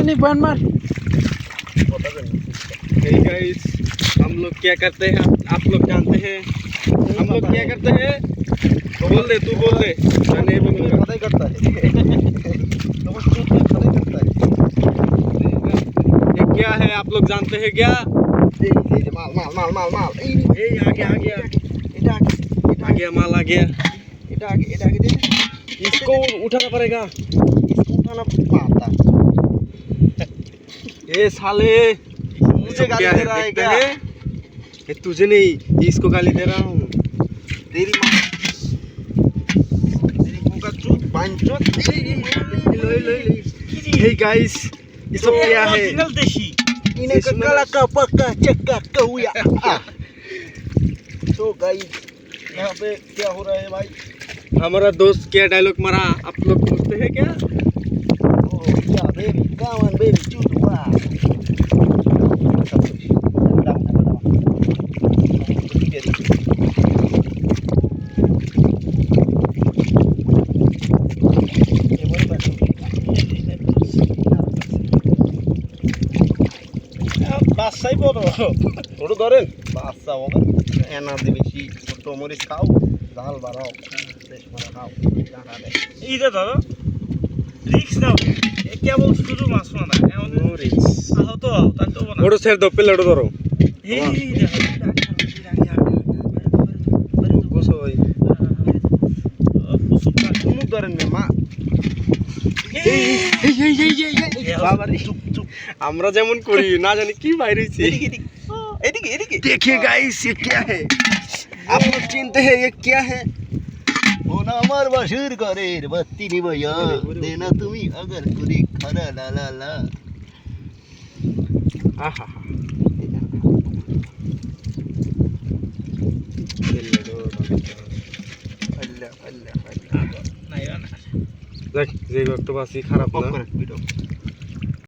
नहीं बन मार। Hey guys, हम लोग क्या करते हैं आप लोग जानते हैं हम लोग क्या करते हैं? बोल दे तू बोल दे मैं नहीं बोलूँगा। पता ही करता है तो वो पता ही करता है। ये क्या है आप लोग जानते हैं क्या? माल माल माल माल माल ए आ गया माल आ गया। इसको उठाना पड़ेगा। इसको उठाना पड़ता। ए साले मुझे गाली दे रहा है क्या? ये तुझे नहीं इसको गाली दे रहा हूँ। तेरी माँ तेरी मुँह का चूत पंचोत। हे गाइस ये सब क्या है? इन्हें काला का पक्का चक्का कहुया। तो गाइस यहाँ पे क्या हो रहा है भाई? हमारा दोस्त क्या डायलॉग मारा आप लोग पूछते हैं क्या? Oh yeah baby, come on baby, चूत हुआ। বাসাই বড় ছোট ধরেন বাচ্চা হবে এনার্জি বেশি ছোট মরিচ খাও ঝাল বাড়াও শেষ মারা খাও টাকা দেয় এইটা ধরো রিক্স নাও কেবল শুধু মাছ না এমন রিক্স আহত তার তো না ওটা ছেড়ে দাও পেলাটা ধরো। এই দেখো বসোই মুখ ধরেন না মা বাবারে আমরা যেমন করি না জানি কি বাইরে হইছে। এদিকে এদিকে देखिए गाइस ये क्या है? आप लोग चिंते हैं ये क्या है? ও না আমার বাসুর ঘরের বাতি নিবয়া দেনা তুমি अगर করি খারা লা লা লা आहा আল্লাহ আল্লাহ নাই না দেখ যে একটু বাসি খারাপ অফ না করে ভিডিও